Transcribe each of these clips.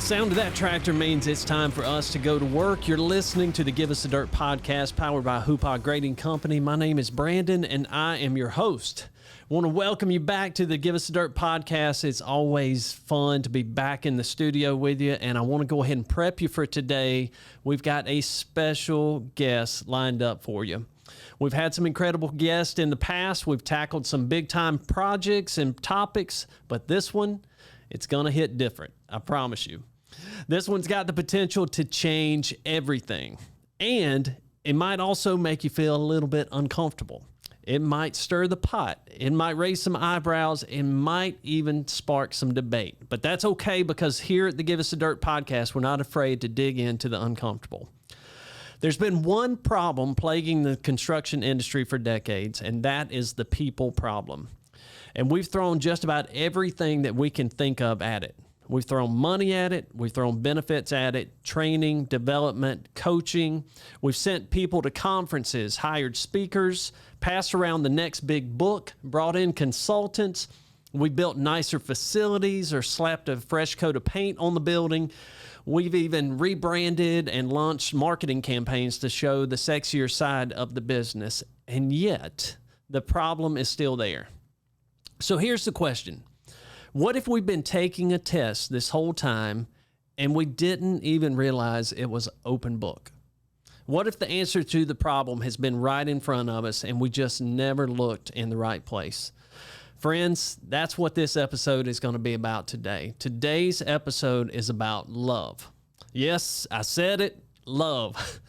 The sound of that tractor means it's time for us to go to work. You're listening to the Give Us the Dirt podcast powered by Hoopah Grading Company. My name is Brandon, and I am your host. I want to welcome you back to the Give Us the Dirt podcast. It's always fun to be back in the studio with you, and I want to go ahead and prep you for today. We've got a special guest lined up for you. We've had some incredible guests in the past. We've tackled some big-time projects and topics, but this one, it's going to hit different. I promise you. This one's got the potential to change everything, and it might also make you feel a little bit uncomfortable. It might stir the pot. It might raise some eyebrows. It might even spark some debate. But that's okay, because here at the Give Us the Dirt podcast, we're not afraid to dig into the uncomfortable. There's been one problem plaguing the construction industry for decades, and that is the people problem. And we've thrown just about everything that we can think of at it. We've thrown money at it. We've thrown benefits at it, training, development, coaching. We've sent people to conferences, hired speakers, passed around the next big book, brought in consultants. We built nicer facilities or slapped a fresh coat of paint on the building. We've even rebranded and launched marketing campaigns to show the sexier side of the business. And yet, the problem is still there. So here's the question. What if we've been taking a test this whole time and we didn't even realize it was open book? What if the answer to the problem has been right in front of us and we just never looked in the right place? Friends, that's what this episode is going to be about today. Today's episode is about love. Yes, I said it, love.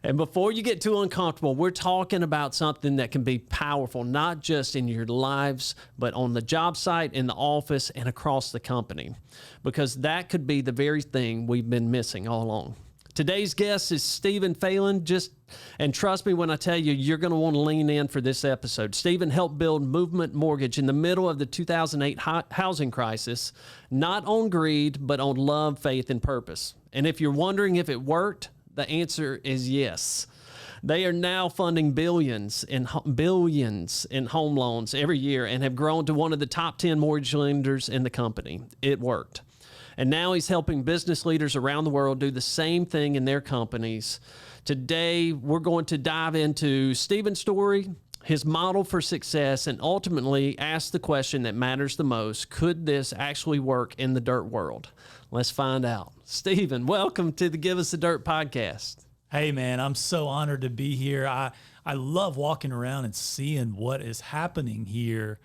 And before you get too uncomfortable, we're talking about something that can be powerful, not just in your lives, but on the job site, in the office, and across the company, because that could be the very thing we've been missing all along. Today's guest is Stephen Phelan. And trust me when I tell you, you're going to want to lean in for this episode. Stephen helped build Movement Mortgage in the middle of the 2008 housing crisis, not on greed, but on love, faith, and purpose. And if you're wondering if it worked, the answer is yes. They are now funding billions in home loans every year and have grown to one of the top 10 mortgage lenders in the company. It worked. And now he's helping business leaders around the world do the same thing in their companies. Today, we're going to dive into Stephen's story, his model for success, and ultimately ask the question that matters the most. Could this actually work in the dirt world? Let's find out. Stephen, welcome to the Give Us the Dirt podcast. Hey, man, I'm so honored to be here. I love walking around and seeing what is happening here.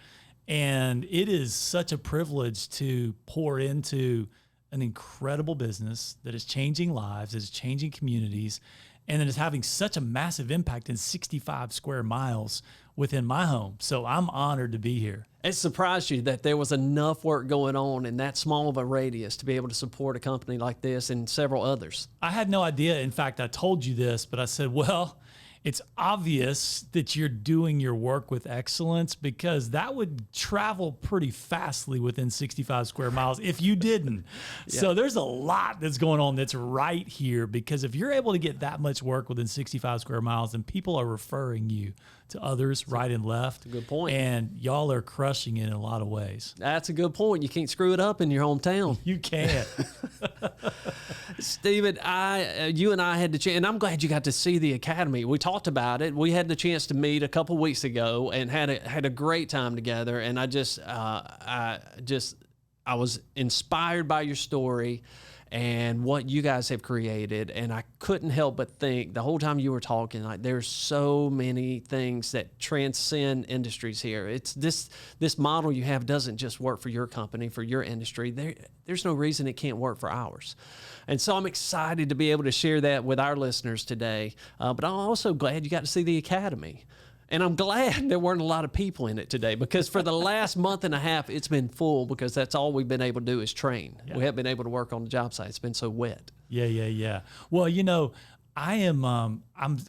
And it is such a privilege to pour into an incredible business that is changing lives, that is changing communities, and that is having such a massive impact in 65 square miles within my home. So I'm honored to be here. It surprised you that there was enough work going on in that small of a radius to be able to support a company like this and several others. I had no idea. In fact, I told you this, but I said, well, it's obvious that you're doing your work with excellence, because that would travel pretty fastly within 65 square miles if you didn't. Yeah. So there's a lot that's going on that's right here, because if you're able to get that much work within 65 square miles, then people are referring you to others right and left. That's a good point. And y'all are crushing it in a lot of ways. That's a good point. You can't screw it up in your hometown. You can't. Stephen, you and I had the chance, and I'm glad you got to see the academy. We talked about it. We had the chance to meet a couple weeks ago and had a great time together. And I was inspired by your story and what you guys have created. And I couldn't help but think the whole time you were talking, like, there's so many things that transcend industries here. It's this model you have doesn't just work for your company, for your industry. There's no reason it can't work for ours. And so I'm excited to be able to share that with our listeners today. But I'm also glad you got to see the academy. And I'm glad there weren't a lot of people in it today, because for the last month and a half, it's been full, because that's all we've been able to do is train. Yeah. We haven't been able to work on the job site. It's been so wet. Yeah. Well, you know, I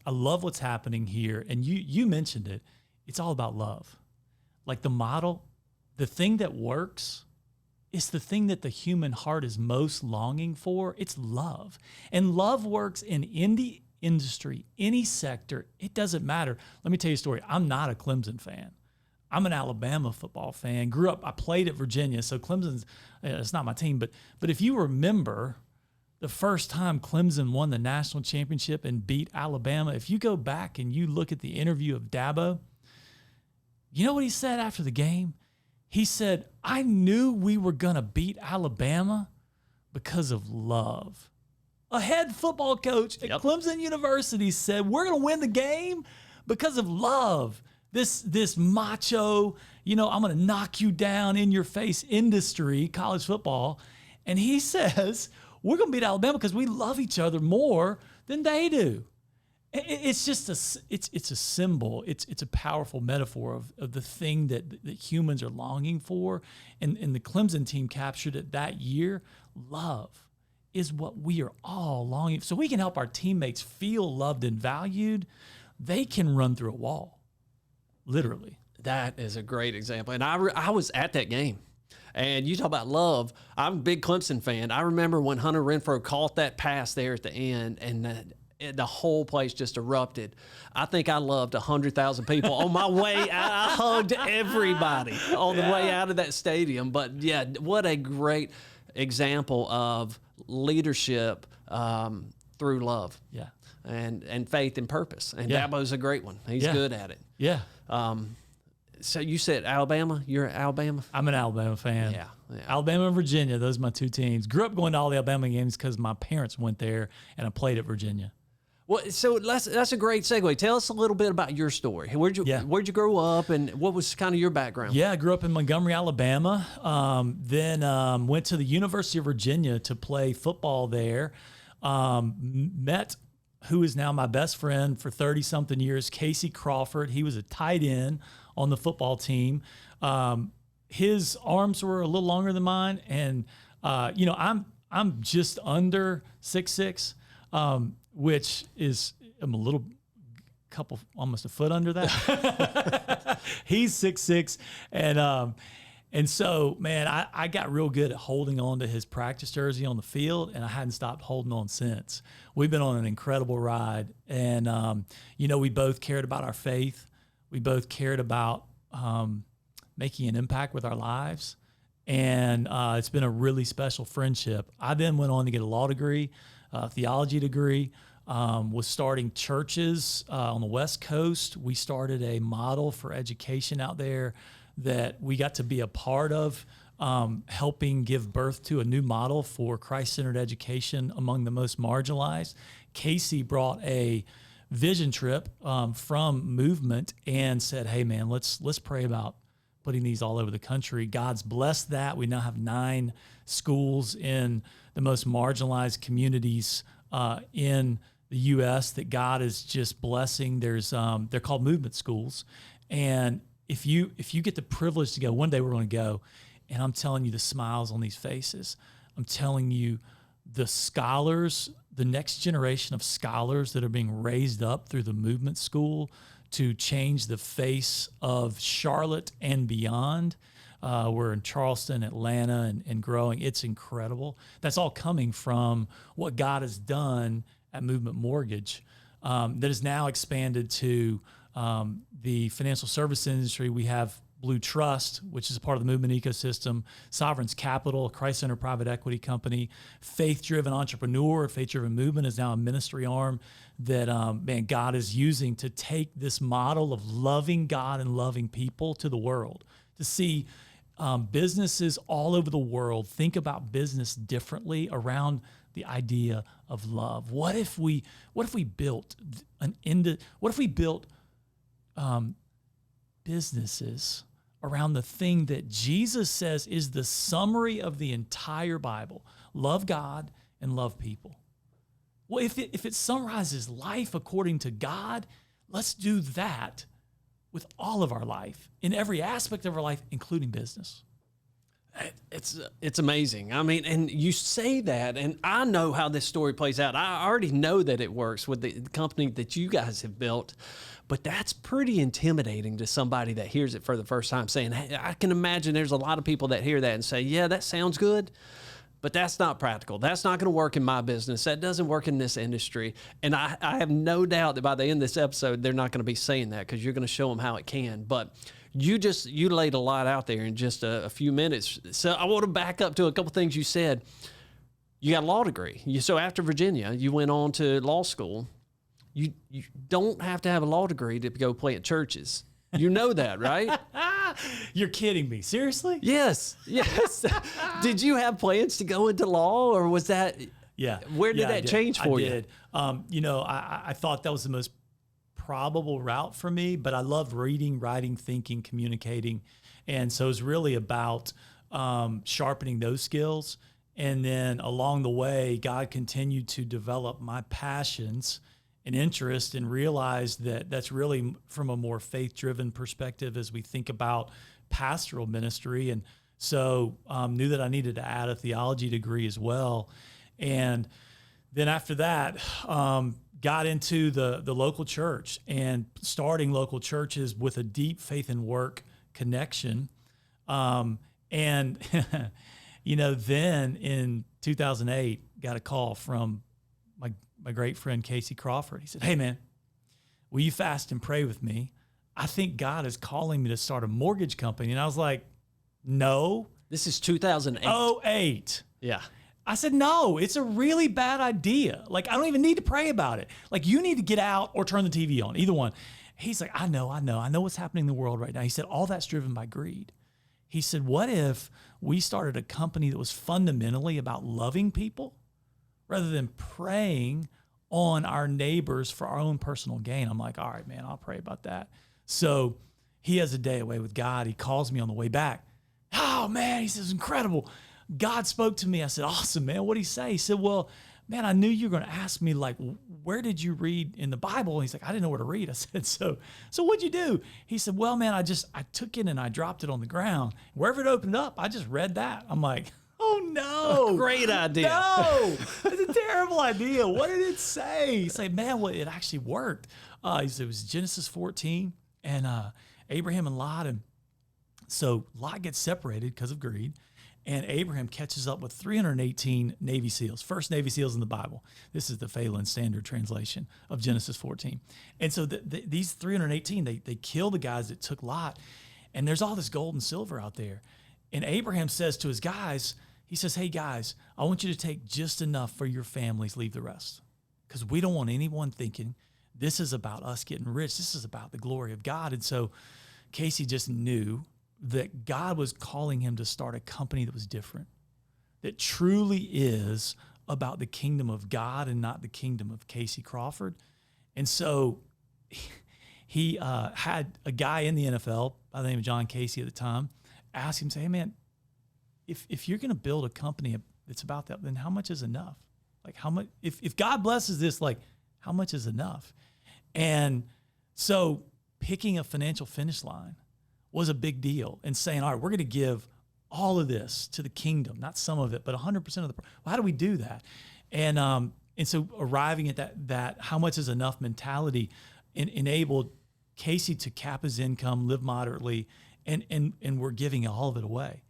love what's happening here. And you mentioned it. It's all about love. Like the model, the thing that works is the thing that the human heart is most longing for. It's love. And love works in any industry, any sector. It doesn't matter. Let me tell you a story. I'm not a Clemson fan. I'm an Alabama football fan. Grew up, I played at Virginia, so Clemson's, it's not my team, but if you remember the first time Clemson won the national championship and beat Alabama, if you go back and you look at the interview of Dabo, you know what he said after the game? He said, I knew we were going to beat Alabama because of love. A head football coach at Clemson University said, we're going to win the game because of love. This macho, I'm going to knock you down in your face industry, college football. And he says, we're going to beat Alabama because we love each other more than they do. It's just it's a symbol. It's a powerful metaphor of the thing that humans are longing for. And the Clemson team captured it that year. Love is what we are all longing for. So we can help our teammates feel loved and valued. They can run through a wall, literally. That is a great example. And I was at that game. And you talk about love. I'm a big Clemson fan. I remember when Hunter Renfrow caught that pass there at the end, and the whole place just erupted. I think I loved 100,000 people. On my way out, I hugged everybody on the way out of that stadium. But, yeah, what a great example of leadership through love. Yeah. And faith and purpose. And Dabo's a great one. He's good at it. Yeah. So you said Alabama? You're an Alabama fan? I'm an Alabama fan. Yeah. Alabama and Virginia, those are my two teams. Grew up going to all the Alabama games because my parents went there, and I played at Virginia. Well, so that's a great segue. Tell us a little bit about your story. Where'd you grow up, and what was kind of your background? Yeah, I grew up in Montgomery, Alabama. Then went to the University of Virginia to play football there. Met who is now my best friend for 30-something years, Casey Crawford. He was a tight end on the football team. His arms were a little longer than mine, and I'm just under 6'6", which is I'm a little couple, almost a foot under that. He's 6'6", and so, man, I got real good at holding on to his practice jersey on the field, and I hadn't stopped holding on since. We've been on an incredible ride, and we both cared about our faith. We both cared about making an impact with our lives, and it's been a really special friendship. I then went on to get a law degree, theology degree, was starting churches on the West Coast. We started a model for education out there that we got to be a part of, helping give birth to a new model for Christ-centered education among the most marginalized. Casey brought a vision trip from Movement and said, hey, man, let's pray about putting these all over the country. God's blessed that. We now have 9 schools in the most marginalized communities in the U.S. that God is just blessing. There's they're called Movement schools, and if you get the privilege to go, one day we're going to go, and I'm telling you the smiles on these faces. I'm telling you the scholars, the next generation of scholars that are being raised up through the Movement School to change the face of Charlotte and beyond. We're in Charleston, Atlanta, and growing. It's incredible. That's all coming from what God has done at Movement Mortgage, that has now expanded to the financial service industry. We have Blue Trust, which is a part of the Movement ecosystem, Sovereign's Capital, a Christ-centered private equity company, Faith-Driven Entrepreneur, Faith-Driven Movement is now a ministry arm that, God is using to take this model of loving God and loving people to the world, to see businesses all over the world think about business differently around the idea of love. What if we built businesses around the thing that Jesus says is the summary of the entire Bible? Love God and love people. Well, if it summarizes life according to God, let's do that with all of our life, in every aspect of our life, including business. It's amazing. I mean, and you say that, and I know how this story plays out. I already know that it works with the company that you guys have built, but that's pretty intimidating to somebody that hears it for the first time, saying, hey, I can imagine there's a lot of people that hear that and say, yeah, that sounds good, but that's not practical. That's not going to work in my business. That doesn't work in this industry. And I have no doubt that by the end of this episode, they're not going to be saying that, because you're going to show them how it can. But You laid a lot out there in just a few minutes. So I want to back up to a couple things you said. You got a law degree. So after Virginia, you went on to law school. You don't have to have a law degree to go plant churches. You know that, right? You're kidding me. Seriously? Yes. Did you have plans to go into law, or was that? Yeah. Where did that change for you? I did. I thought that was the most probable route for me, but I loved reading, writing, thinking, communicating. And so it was really about sharpening those skills. And then along the way, God continued to develop my passions and interest, and realized that that's really from a more faith-driven perspective as we think about pastoral ministry. And so knew that I needed to add a theology degree as well. And then after that, got into the local church and starting local churches with a deep faith and work connection. And, then in 2008, got a call from my great friend, Casey Crawford. He said, "Hey man, will you fast and pray with me? I think God is calling me to start a mortgage company." And I was like, "No." This is 2008. 08. Yeah. I said, "No, it's a really bad idea. Like, I don't even need to pray about it. Like, you need to get out or turn the TV on, either one." He's like, I know what's happening in the world right now. He said, "All that's driven by greed." He said, "What if we started a company that was fundamentally about loving people rather than preying on our neighbors for our own personal gain?" I'm like, "All right, man, I'll pray about that." So he has a day away with God. He calls me on the way back. "Oh man," he says, "incredible. God spoke to me." I said, "Awesome, man. What'd he say?" He said, "Well, man, I knew you were going to ask me, like, where did you read in the Bible?" And he's like, "I didn't know where to read." I said, so what'd you do?" He said, "Well, man, I took it and I dropped it on the ground. Wherever it opened up, I just read that." I'm like, "Oh no." Great idea. No, it's a terrible idea. What did it say? He said, "Man, well, it actually worked." He said it was Genesis 14 and Abraham and Lot. And so Lot gets separated because of greed. And Abraham catches up with 318 Navy SEALs, first Navy SEALs in the Bible. This is the Phelan Standard Translation of Genesis 14. And so these 318, they kill the guys that took Lot. And there's all this gold and silver out there. And Abraham says to his guys, he says, "Hey guys, I want you to take just enough for your families, leave the rest. Because we don't want anyone thinking this is about us getting rich. This is about the glory of God." And so Casey just knew that God was calling him to start a company that was different, that truly is about the kingdom of God and not the kingdom of Casey Crawford. And so he had a guy in the NFL by the name of John Casey at the time ask him, say, "Hey man, if you're going to build a company that's about that, then how much is enough? Like how much, if God blesses this, like how much is enough?" And so picking a financial finish line was a big deal, and saying, "All right, we're going to give all of this to the kingdom, not some of it, but 100% of the." Well, how do we do that? And so arriving at that how much is enough mentality enabled Casey to cap his income, live moderately, and we're giving all of it away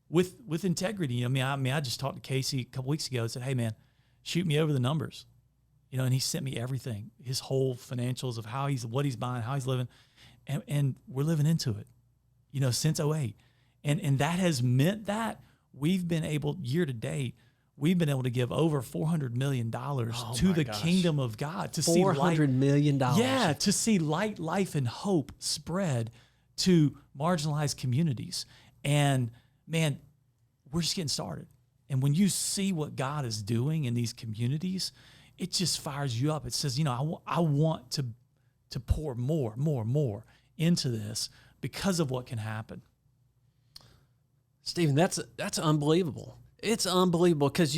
with integrity. I mean, I just talked to Casey a couple weeks ago and said, "Hey man, shoot me over the numbers." And he sent me everything, his whole financials of what he's buying, how he's living, and we're living into it. Since 2008. And that has meant that we've been able, year to date, we've been able to give over $400 million to the kingdom of God. To see $400 million. Yeah, to see light, life, and hope spread to marginalized communities. And man, we're just getting started. And when you see what God is doing in these communities, it just fires you up. It says, I want to pour more into this, because of what can happen. Stephen, that's unbelievable. It's unbelievable because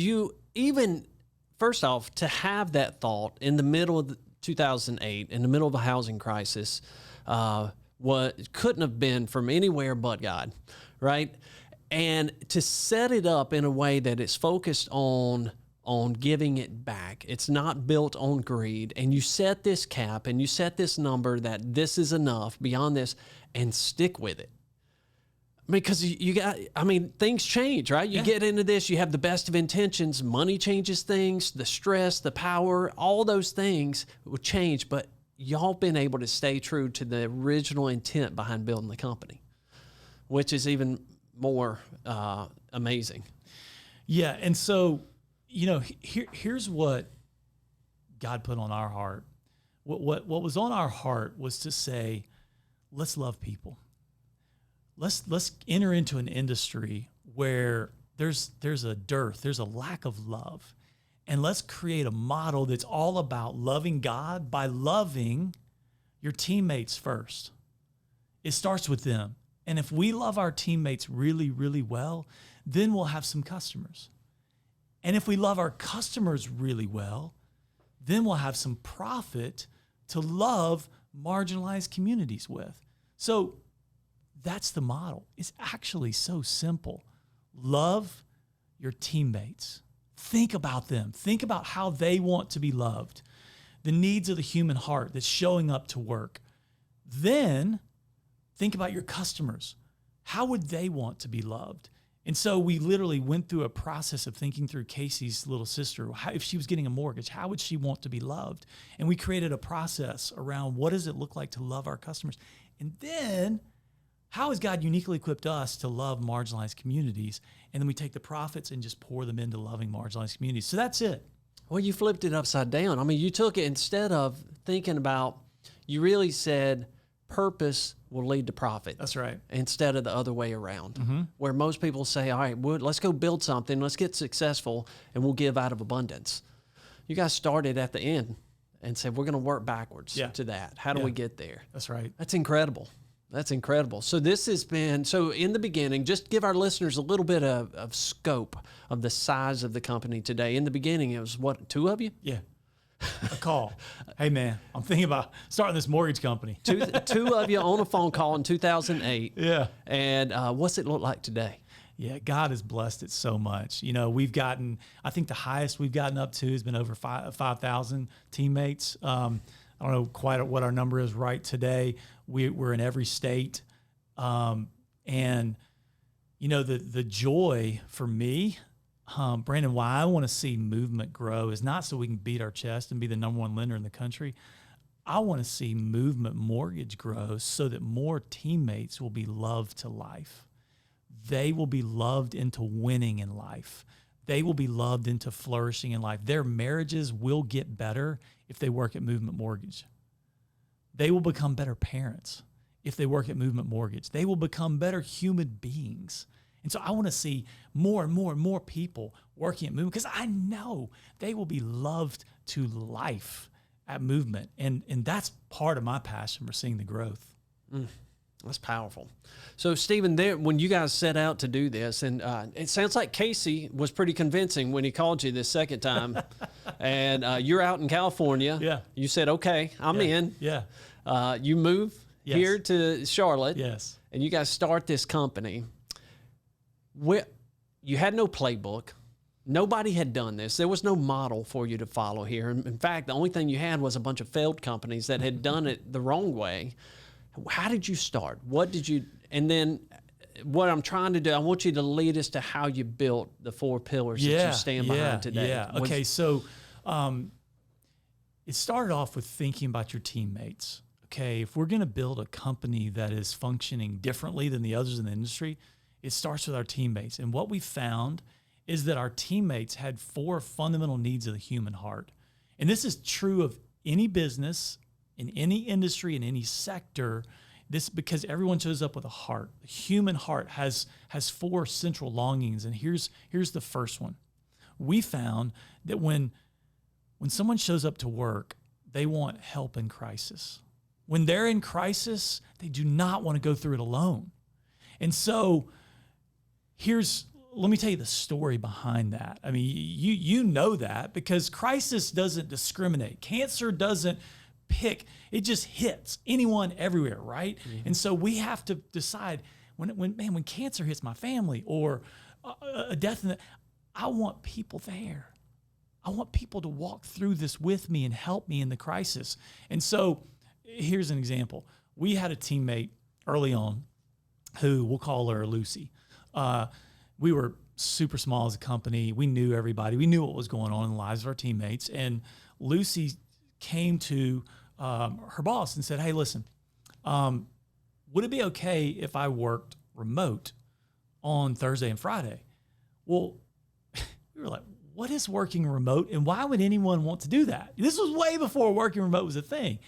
first off, to have that thought in the middle of 2008, in the middle of a housing crisis, what couldn't have been from anywhere but God, right? And to set it up in a way that it's focused on giving it back. It's not built on greed. And you set this cap and you set this number that this is enough beyond this, and stick with it. Because things change, right? You get into this, you have the best of intentions, money changes things, the stress, the power, all those things will change, but y'all been able to stay true to the original intent behind building the company, which is even more amazing. Yeah. And so, you know, here's what God put on our heart. What was on our heart was to say, let's love people. Let's enter into an industry where there's a dearth, there's a lack of love. And let's create a model that's all about loving God by loving your teammates first. It starts with them. And if we love our teammates really, really well, then we'll have some customers. And if we love our customers really well, then we'll have some profit to love marginalized communities with. So that's the model. It's actually so simple. Love your teammates. Think about them. Think about how they want to be loved, the needs of the human heart that's showing up to work. Then think about your customers. How would they want to be loved? And so we literally went through a process of thinking through Casey's little sister. If she was getting a mortgage, how would she want to be loved? And we created a process around what does it look like to love our customers? And then how has God uniquely equipped us to love marginalized communities? And then we take the profits and just pour them into loving marginalized communities. So that's it. Well, you flipped it upside down. I mean, you took it, instead of thinking about, you really said purpose will lead to profit. That's right. Instead of the other way around, where most people say, all right, let's go build something, let's get successful, and we'll give out of abundance. You guys started at the end and said, we're going to work backwards to that. How do we get there? That's right. That's incredible. That's incredible. So this has been, so in the beginning, just give our listeners a little bit of scope of the size of the company today. In the beginning, it was what, 2 of you? Yeah. A call. Hey, man, I'm thinking about starting this mortgage company. two of you on a phone call in 2008. Yeah. And what's it look like today? Yeah, God has blessed it so much. You know, we've gotten, I think the highest we've gotten up to has been over 5,000 teammates. I don't know quite what our number is right today. We're in every state. And, you know, the joy for me, Brandon, why I want to see movement grow is not so we can beat our chest and be the #1 lender in the country. I want to see Movement Mortgage grow so that more teammates will be loved to life. They will be loved into winning in life. They will be loved into flourishing in life. Their marriages will get better if they work at Movement Mortgage. They will become better parents if they work at Movement Mortgage. They will become better human beings. And so I want to see more and more and more people working at Movement, because I know they will be loved to life at Movement. And that's part of my passion for seeing the growth. That's powerful. So, Stephen, when you guys set out to do this, and it sounds like Casey was pretty convincing when he called you this second time, and you're out in California. Yeah. You said, okay, I'm in. Yeah. You move here to Charlotte. Yes. And you guys start this company. You had no playbook. Nobody had done this. There was no model for you to follow here. In fact, the only thing you had was a bunch of failed companies that had done it the wrong way. How did you start? What did you, and then what I'm trying to do, I want you to lead us to how you built the 4 pillars that you stand behind today. Yeah. Okay. So it started off with thinking about your teammates. Okay. If we're going to build a company that is functioning differently than the others in the industry, it starts with our teammates. And what we found is that our teammates had 4 fundamental needs of the human heart. And this is true of any business, in any industry, in any sector. This because everyone shows up with a heart. The human heart has 4 central longings. And here's the first one. We found that when someone shows up to work, they want help in crisis. When they're in crisis, they do not want to go through it alone. And so let me tell you the story behind that. I mean, you know that because crisis doesn't discriminate. Cancer doesn't pick. It just hits anyone everywhere, right? Mm-hmm. And so we have to decide when cancer hits my family or a death, I want people there. I want people to walk through this with me and help me in the crisis. And so here's an example. We had a teammate early on who, we'll call her Lucy. We were super small as a company. We knew everybody. We knew what was going on in the lives of our teammates. And Lucy came to her boss and said, "Hey, listen, would it be okay if I worked remote on Thursday and Friday?" Well, we were like, what is working remote, and why would anyone want to do that? This was way before working remote was a thing.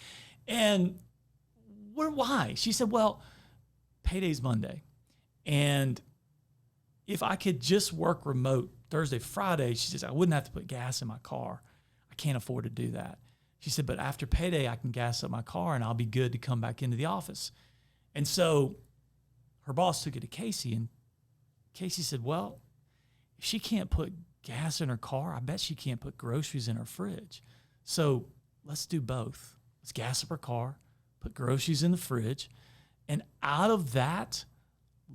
And why? She said, well, payday's Monday. And if I could just work remote Thursday, Friday, she says, I wouldn't have to put gas in my car. I can't afford to do that. She said, but after payday, I can gas up my car and I'll be good to come back into the office. And so her boss took it to Casey, and Casey said, well, if she can't put gas in her car, I bet she can't put groceries in her fridge. So let's do both. Let's gas up her car, put groceries in the fridge. And out of that,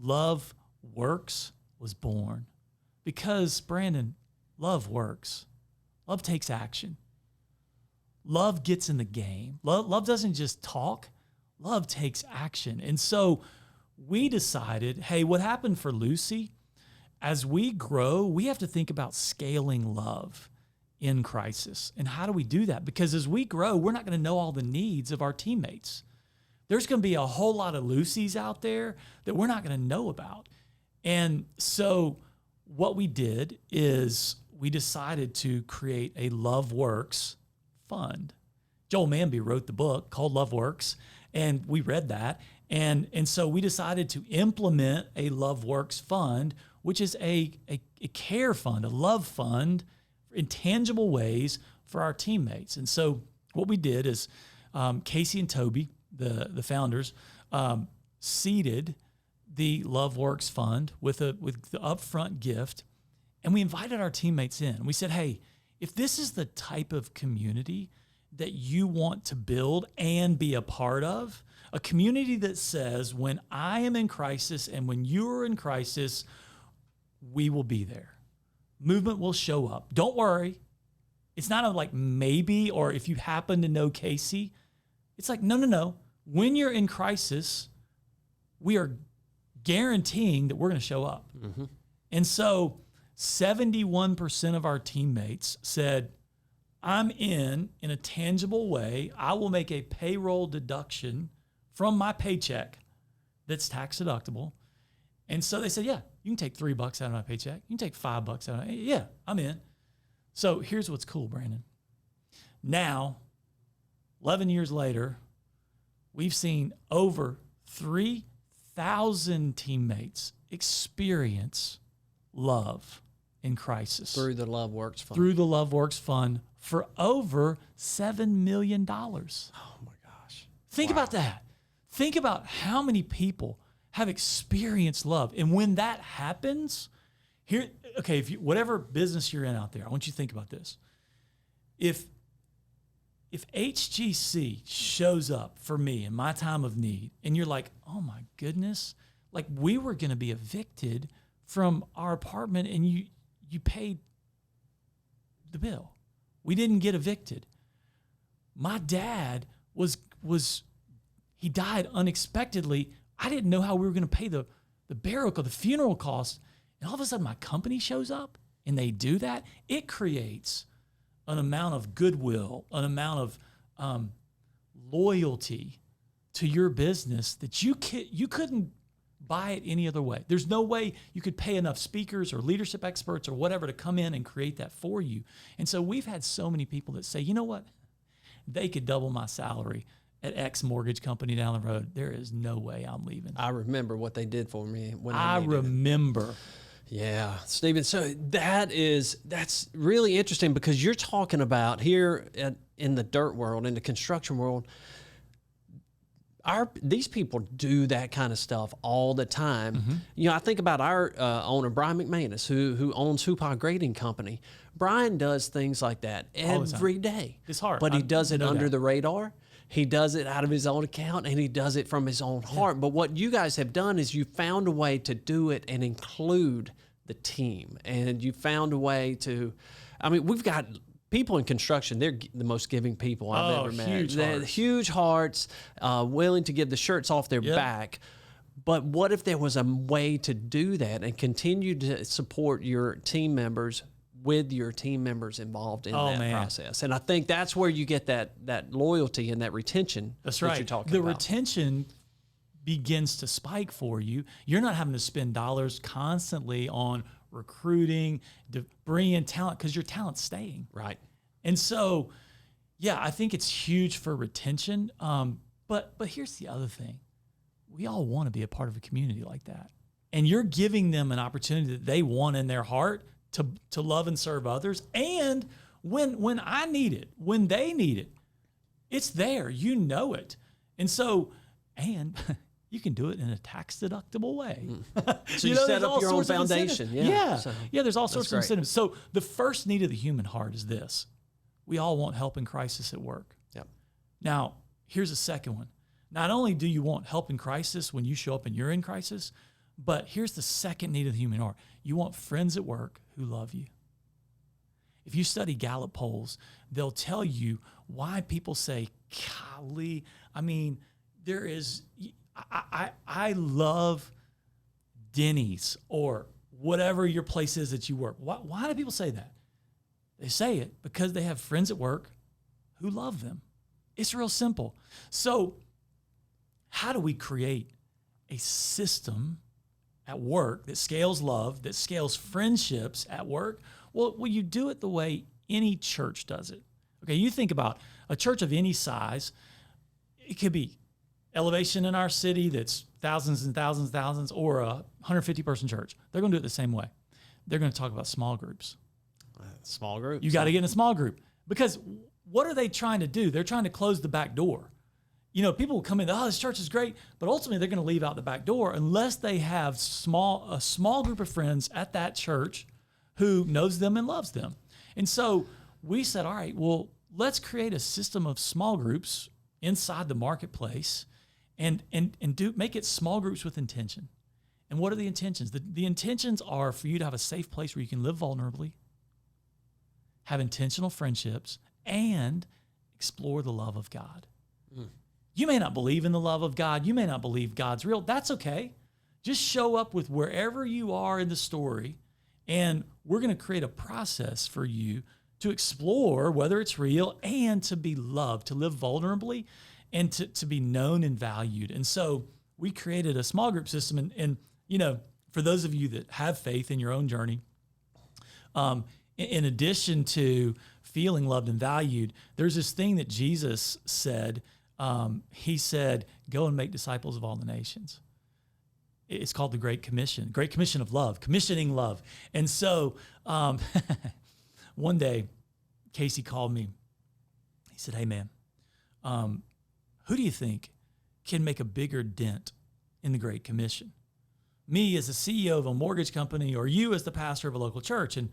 Love Works was born. Because, Brandon, love works. Love takes action. Love gets in the game. Love doesn't just talk. Love takes action. And so we decided, hey, what happened for Lucy? As we grow, we have to think about scaling love in crisis. And how do we do that? Because as we grow, we're not going to know all the needs of our teammates. There's going to be a whole lot of Lucys out there that we're not going to know about. And so what we did is we decided to create a Love Works fund. Joel Manby wrote the book called Love Works, and we read that. And so we decided to implement a Love Works fund, which is a care fund, a love fund in tangible ways for our teammates. And so what we did is Casey and Toby, the founders, seeded the Love Works fund with the upfront gift, and we invited our teammates in. We said, hey, if this is the type of community that you want to build and be a part of, a community that says, when I am in crisis and when you're in crisis, we will be there. Movement will show up. Don't worry. It's not a like maybe, or if you happen to know Casey. It's like, no. When you're in crisis, we are guaranteeing that we're going to show up. Mm-hmm. And so 71% of our teammates said, I'm in a tangible way. I will make a payroll deduction from my paycheck that's tax deductible. And so they said, yeah, you can take $3 out of my paycheck. You can take $5 out of my, yeah, I'm in. So here's what's cool, Brandon. Now, 11 years later, we've seen over 3,000 teammates experience love in crisis. Through the Love Works Fund. Through the Love Works Fund for over $7 million. Oh my gosh. Think about that. Think about how many people have experienced love. And when that happens, here, okay, if you, whatever business you're in out there, I want you to think about this. If HGC shows up for me in my time of need, and you're like, oh my goodness, like we were going to be evicted from our apartment and you paid the bill. We didn't get evicted. My dad he died unexpectedly. I didn't know how we were going to pay the burial, the funeral costs. And all of a sudden my company shows up and they do that. It creates an amount of goodwill, an amount of loyalty to your business that you couldn't buy it any other way. There's no way you could pay enough speakers or leadership experts or whatever to come in and create that for you. And so we've had so many people that say, you know what? They could double my salary at X mortgage company down the road. There is no way I'm leaving. I remember what they did for me when I remember. Yeah, Stephen. So that's really interesting because you're talking about here in the dirt world, in the construction world, these people do that kind of stuff all the time. Mm-hmm. You know, I think about our owner, Brian McManus, who owns Hoopah Grading Company. Brian does things like that every day. It's hard. But he does it under the radar. He does it out of his own account, and he does it from his own heart. But what you guys have done is you found a way to do it and include the team. And you found a way to, I mean, we've got people in construction, they're the most giving people I've ever met. Huge hearts, willing to give the shirts off their back. But what if there was a way to do that and continue to support your team members with your team members involved in Oh, that man. process. And I think that's where you get that loyalty and that retention That's that right. you're talking The about. retention begins to spike for you. You're not having to spend dollars constantly on recruiting, bringing in talent, because your talent's staying. Right. And so, yeah, I think it's huge for retention. But here's the other thing. We all want to be a part of a community like that. And you're giving them an opportunity that they want in their heart to love and serve others. And when I need it, when they need it, it's there. You know it. And so, and you can do it in a tax deductible way. So you set up your own foundation. Yeah. So There's all sorts of great. incentives. So the first need of the human heart is this. We all want help in crisis at work. Yep. Now, here's a second one. Not only do you want help in crisis when you show up and you're in crisis, but here's the second need of the human heart. You want friends at work who love you. If you study Gallup polls, they'll tell you why people say, golly, I mean, there is, I love Denny's or whatever your place is that you work. Why do people say that? They say it because they have friends at work who love them. It's real simple. So how do we create a system at work that scales love, that scales friendships at work? Well, you do it the way any church does it. Okay, you think about a church of any size. It could be Elevation in our city that's thousands and thousands and thousands, or a 150-person church. They're going to do it the same way. They're going to talk about small groups. Small groups. You got to get in a small group, because what are they trying to do? They're trying to close the back door. You know, people will come in, oh, this church is great, but ultimately they're going to leave out the back door unless they have a small group of friends at that church who knows them and loves them. And so we said, all right, well, let's create a system of small groups inside the marketplace and make it small groups with intention. And what are the intentions? The intentions are for you to have a safe place where you can live vulnerably, have intentional friendships, and explore the love of God. You may not believe in the love of God. You may not believe God's real. That's okay. Just show up with wherever you are in the story, and we're going to create a process for you to explore whether it's real and to be loved, to live vulnerably, and to be known and valued. And so we created a small group system. And you know, for those of you that have faith in your own journey, in addition to feeling loved and valued, there's this thing that Jesus said. He said, go and make disciples of all the nations. It's called the Great Commission of love, commissioning love. And so one day, Casey called me. He said, hey, man, who do you think can make a bigger dent in the Great Commission? Me as the CEO of a mortgage company, or you as the pastor of a local church? And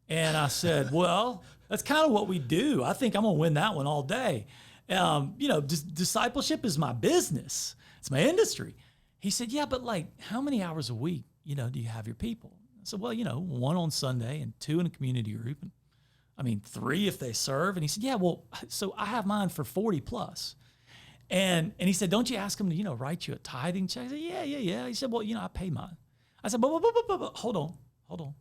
I said, well, that's kind of what we do. I think I'm going to win that one all day. You know, discipleship is my business. It's my industry. He said, yeah, but like how many hours a week, you know, do you have your people? I said, well, you know, 1 on Sunday and 2 in a community group. And I mean, 3 if they serve. And he said, yeah, well, so I have mine for 40 plus. And he said, don't you ask them to, you know, write you a tithing check? I said, yeah. He said, well, you know, I pay mine. I said, but hold on.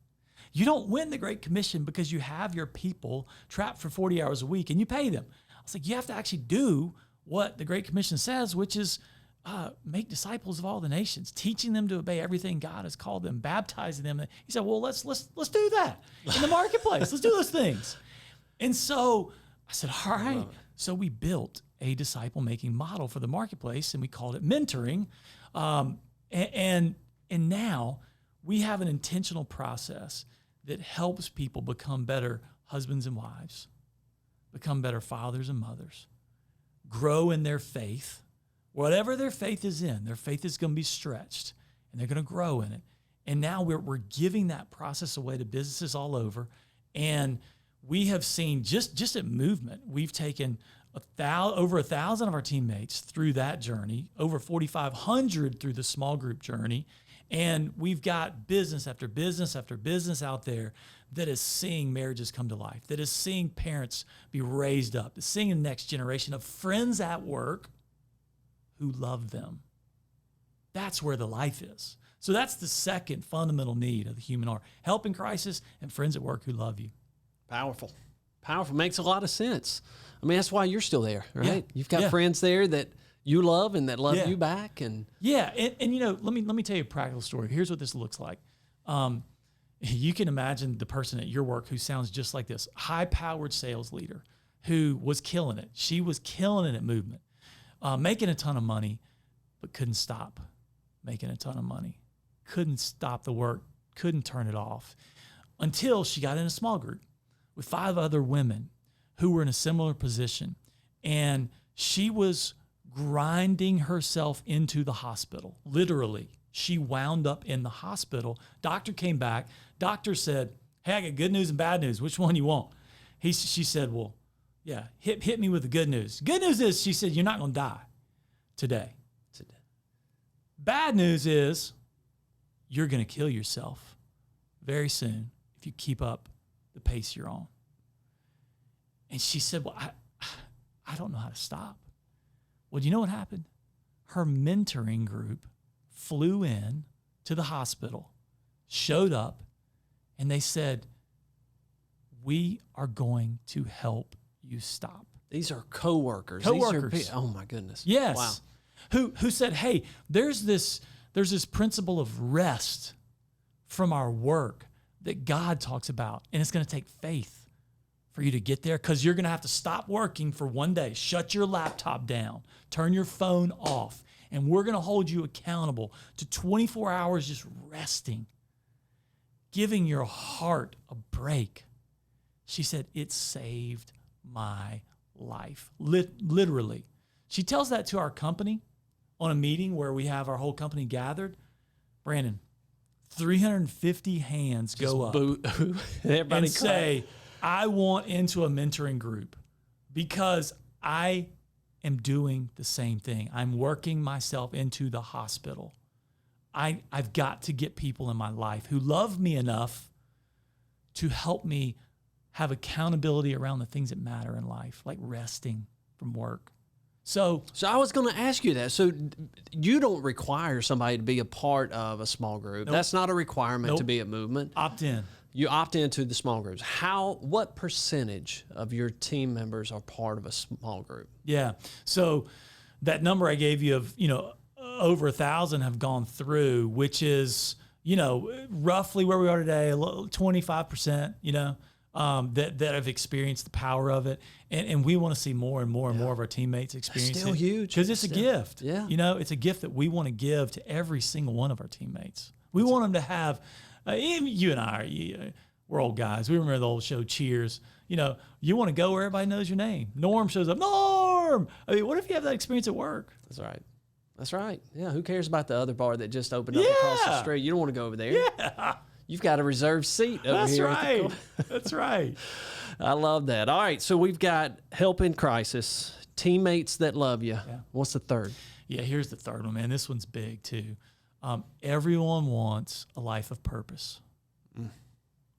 You don't win the Great Commission because you have your people trapped for 40 hours a week and you pay them. I was like, you have to actually do what the Great Commission says, which is make disciples of all the nations, teaching them to obey everything God has called them, baptizing them. He said, well, let's do that in the marketplace. Let's do those things. And so I said, all right. So we built a disciple-making model for the marketplace, and we called it mentoring. And now we have an intentional process that helps people become better husbands and wives, become better fathers and mothers, grow in their faith. Whatever their faith is in, their faith is going to be stretched, and they're going to grow in it. And now we're giving that process away to businesses all over. And we have seen just at Movement, we've taken over 1,000 of our teammates through that journey, over 4,500 through the small group journey. And we've got business after business after business out there that is seeing marriages come to life, that is seeing parents be raised up, that's seeing the next generation of friends at work who love them. That's where the life is. So that's the second fundamental need of the human heart: help in crisis and friends at work who love you. Powerful. Powerful. Makes a lot of sense. I mean, that's why you're still there, right? Yeah. You've got friends there that you love and that love Yeah. you back. And and let me tell you a practical story. Here's what this looks like. You can imagine the person at your work who sounds just like this, high-powered sales leader who was killing it. She was killing it at movement, making a ton of money, but couldn't stop making a ton of money. Couldn't stop the work, couldn't turn it off until she got in a small group with 5 other women who were in a similar position. And she was grinding herself into the hospital. Literally, she wound up in the hospital. Doctor came back. Doctor said, "Hey, I got good news and bad news. Which one you want?" She said, "Well, yeah, hit me with the good news." Good news is, she said, "You're not going to die today. Bad news is you're going to kill yourself very soon if you keep up the pace you're on." And she said, "Well, I don't know how to stop." Well, do you know what happened? Her mentoring group flew in to the hospital, showed up, and they said, "We are going to help you stop." These are coworkers. Coworkers. These are oh my goodness. Yes. Wow. Who said, "Hey, there's this principle of rest from our work that God talks about, and it's going to take faith for you to get there, because you're going to have to stop working for one day, shut your laptop down, turn your phone off, and we're going to hold you accountable to 24 hours just resting, giving your heart a break." She said, "It saved my life." Literally. She tells that to our company on a meeting where we have our whole company gathered. Brandon, 350 hands go up Everybody and say, "I want into a mentoring group because I am doing the same thing. I'm working myself into the hospital. I've got to get people in my life who love me enough to help me have accountability around the things that matter in life, like resting from work." So I was going to ask you that. So you don't require somebody to be a part of a small group. Nope. That's not a requirement to Nope. be at Movement. opt in. You opt into the small groups. What percentage of your team members are part of a small group? Yeah. So that number I gave you of, over 1,000 have gone through, which is, roughly where we are today, 25%, that have experienced the power of it. And we want to see more and more and more of our teammates experience still it. huge. Because it's a gift. Yeah. It's a gift that we want to give to every single one of our teammates. We want them to have, you and I, we're old guys. We remember the old show Cheers. You want to go where everybody knows your name. Norm shows up. Norm! I mean, what if you have that experience at work? That's right. That's right. Yeah. Who cares about the other bar that just opened up across the street? You don't want to go over there. Yeah. You've got a reserved seat over That's here. right. That's right. I love that. All right. So we've got help in crisis, teammates that love you. Yeah. What's the third? Yeah, here's the third one, man. This one's big too. Everyone wants a life of purpose.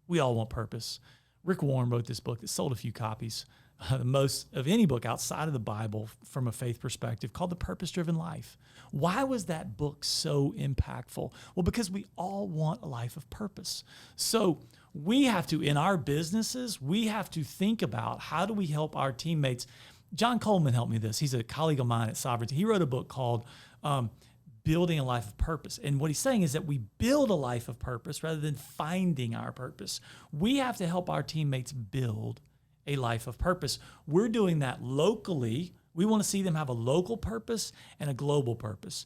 We all want purpose. Rick Warren wrote this book that sold a few copies, the most of any book outside of the Bible from a faith perspective, called The Purpose-Driven Life. Why was that book so impactful? Well, because we all want a life of purpose. So we have to, in our businesses, we have to think about how do we help our teammates. John Coleman helped me with this. He's a colleague of mine at Sovereignty. He wrote a book called Building a Life of Purpose. And what he's saying is that we build a life of purpose rather than finding our purpose. We have to help our teammates build a life of purpose. We're doing that locally. We want to see them have a local purpose and a global purpose.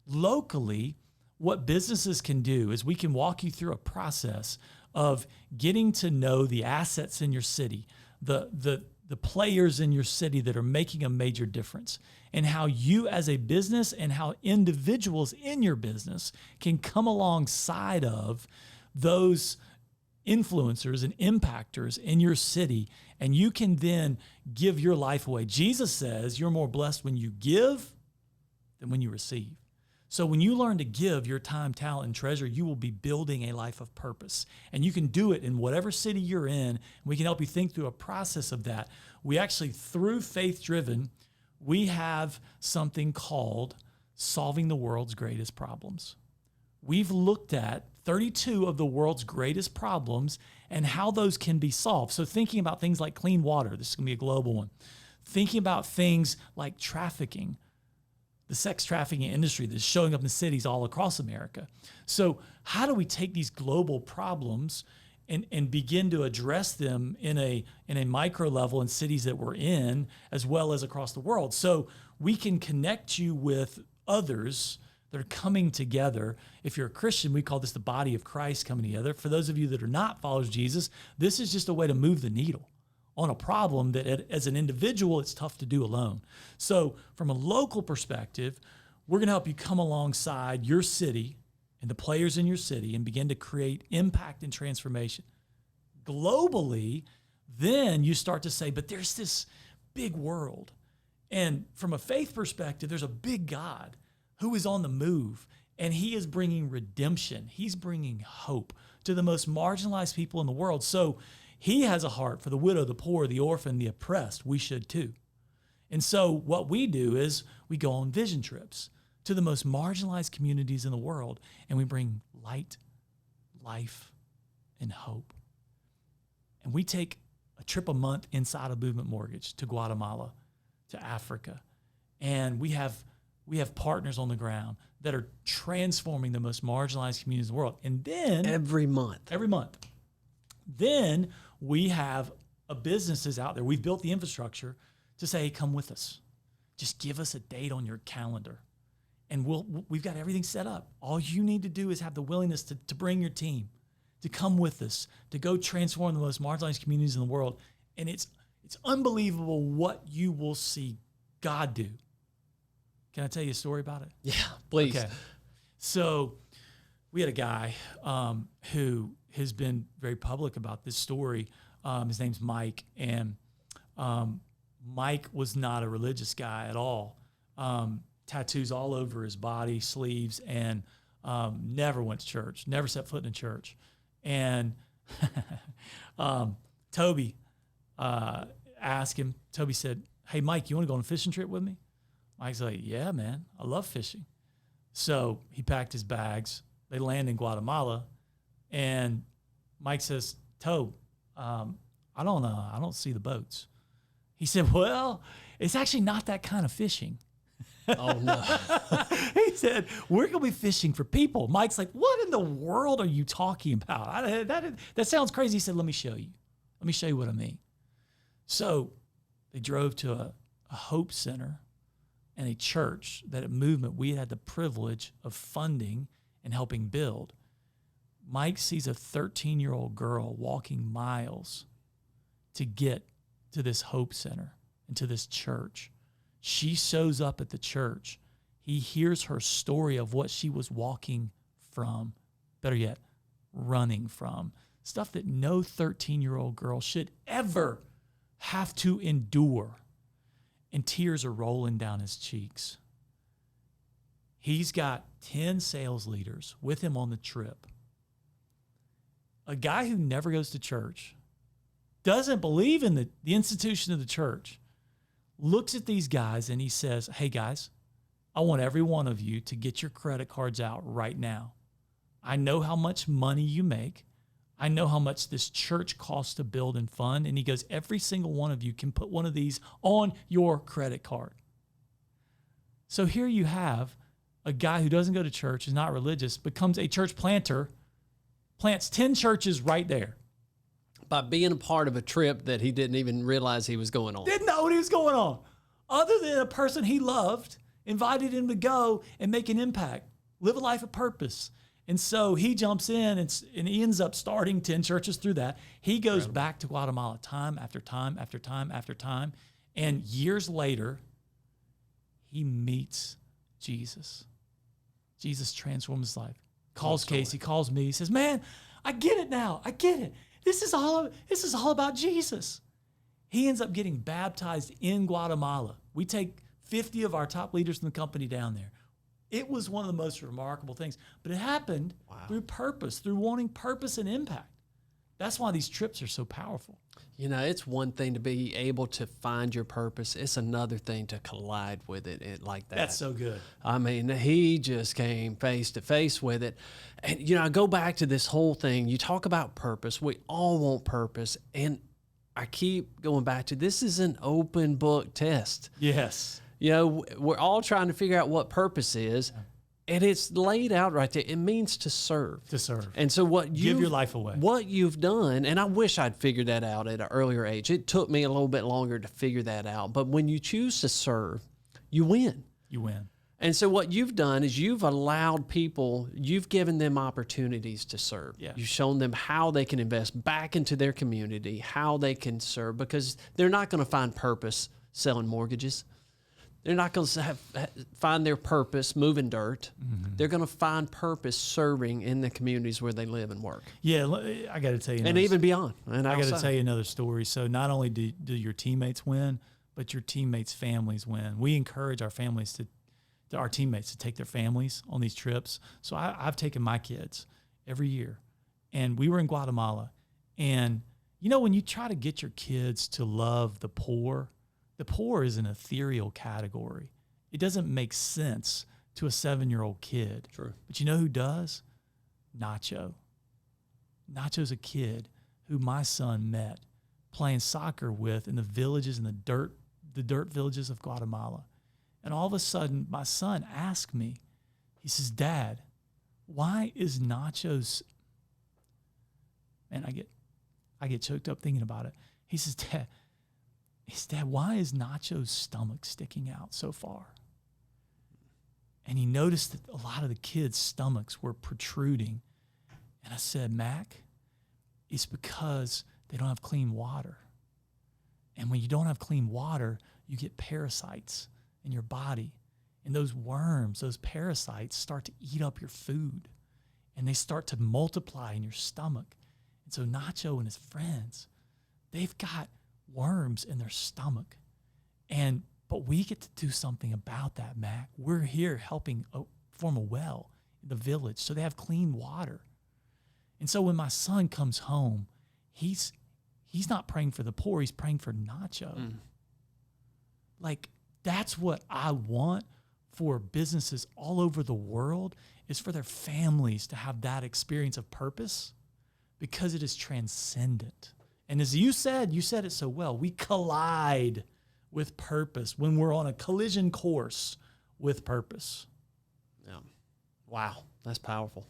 Locally, what businesses can do is we can walk you through a process of getting to know the assets in your city, the players in your city that are making a major difference, and how you as a business and how individuals in your business can come alongside of those influencers and impactors in your city, and you can then give your life away. Jesus says you're more blessed when you give than when you receive. So when you learn to give your time, talent, and treasure, you will be building a life of purpose. And you can do it in whatever city you're in. We can help you think through a process of that. We actually, through Faith Driven, we have something called Solving the World's Greatest Problems. We've looked at 32 of the world's greatest problems, and how those can be solved. So thinking about things like clean water, this is going to be a global one. Thinking about things like trafficking, the sex trafficking industry that's showing up in cities all across America. So how do we take these global problems and begin to address them in a micro level in cities that we're in, as well as across the world? So we can connect you with others that are coming together. If you're a Christian, we call this the body of Christ coming together. For those of you that are not followers of Jesus, this is just a way to move the needle on a problem that as an individual, it's tough to do alone. So from a local perspective, we're going to help you come alongside your city and the players in your city and begin to create impact and transformation. Globally, then you start to say, but there's this big world. And from a faith perspective, there's a big God who is on the move, and he is bringing redemption. He's bringing hope to the most marginalized people in the world. So he has a heart for the widow, the poor, the orphan, the oppressed. We should too. And so what we do is we go on vision trips to the most marginalized communities in the world, and we bring light, life, and hope. And we take a trip a month inside of Movement Mortgage to Guatemala, to Africa, and we have partners on the ground that are transforming the most marginalized communities in the world. And then every month. Then we have businesses out there. We've built the infrastructure to say, hey, come with us. Just give us a date on your calendar. And we've got everything set up. All you need to do is have the willingness to bring your team, to come with us, to go transform the most marginalized communities in the world. And it's unbelievable what you will see God do. Can I tell you a story about it? Yeah, please. Okay. So we had a guy who has been very public about this story. His name's Mike, and Mike was not a religious guy at all. Tattoos all over his body, sleeves, and never went to church, never set foot in a church. And Toby asked him, Toby said, hey, Mike, you want to go on a fishing trip with me? Mike's like, yeah, man, I love fishing. So he packed his bags. They land in Guatemala, and Mike says, Tobe, I don't see the boats. He said, well, it's actually not that kind of fishing. Oh, no. He said, we're going to be fishing for people. Mike's like, what in the world are you talking about? That sounds crazy. He said, let me show you. Let me show you what I mean. So they drove to a Hope Center and a church, that a movement we had the privilege of funding and helping build. Mike sees a 13-year-old girl walking miles to get to this Hope Center and to this church. She shows up at the church. He hears her story of what she was walking from, better yet, running from, stuff that no 13-year-old girl should ever have to endure. And tears are rolling down his cheeks. He's got 10 sales leaders with him on the trip. A guy who never goes to church, doesn't believe in the institution of the church, looks at these guys and he says, hey guys, I want every one of you to get your credit cards out right now. I know how much money you make. I know how much this church costs to build and fund. And he goes, every single one of you can put one of these on your credit card. So here you have a guy who doesn't go to church, is not religious, becomes a church planter, plants 10 churches right there. By being a part of a trip that he didn't even realize he was going on. Didn't know what he was going on. Other than a person he loved, invited him to go and make an impact, live a life of purpose. And so he jumps in and he ends up starting 10 churches through that. He goes back to Guatemala time after time after time after time. And years later, he meets Jesus. Jesus transforms his life. Calls Casey, calls me. He says, man, I get it now. I get it. This is all about Jesus. He ends up getting baptized in Guatemala. We take 50 of our top leaders in the company down there. It was one of the most remarkable things, but it happened through purpose, through wanting purpose and impact. That's why these trips are so powerful. You know, it's one thing to be able to find your purpose. It's another thing to collide with it like that. That's so good. I mean, he just came face to face with it. And, you know, I go back to this whole thing. You talk about purpose. We all want purpose. And I keep going back to this is an open book test. Yes. You know, we're all trying to figure out what purpose is. And it's laid out right there. It means to serve. To serve. And so give your life away. What you've done, and I wish I'd figured that out at an earlier age. It took me a little bit longer to figure that out. But when you choose to serve, you win. You win. And so what you've done is you've allowed people, you've given them opportunities to serve. Yeah. You've shown them how they can invest back into their community, how they can serve, because they're not going to find purpose selling mortgages. They're not going to find their purpose moving dirt. Mm-hmm. They're going to find purpose serving in the communities where they live and work. Yeah, I got to tell you. And even beyond. And I got to tell you another story. So not only do your teammates win, but your teammates' families win. We encourage our families our teammates to take their families on these trips. So I've taken my kids every year. And we were in Guatemala. And, you know, when you try to get your kids to love the poor is an ethereal category. It doesn't make sense to a 7-year-old kid. True. But you know who does? Nacho. Nacho's a kid who my son met playing soccer with in the villages, in the dirt villages of Guatemala. And all of a sudden, my son asked me, he says, Dad, why is Nacho's, man, I get choked up thinking about it. He says, Dad, why is Nacho's stomach sticking out so far? And he noticed that a lot of the kids' stomachs were protruding. And I said, Mac, it's because they don't have clean water. And when you don't have clean water, you get parasites in your body. And those worms, those parasites start to eat up your food. And they start to multiply in your stomach. And so Nacho and his friends, they've got worms in their stomach. But we get to do something about that, Mac. We're here helping form a well in the village so they have clean water. And so when my son comes home, he's not praying for the poor, he's praying for Nacho. Like, that's what I want for businesses all over the world, is for their families to have that experience of purpose, because it is transcendent. And as you said it so well, we collide with purpose when we're on a collision course with purpose. Yeah. Wow. That's powerful.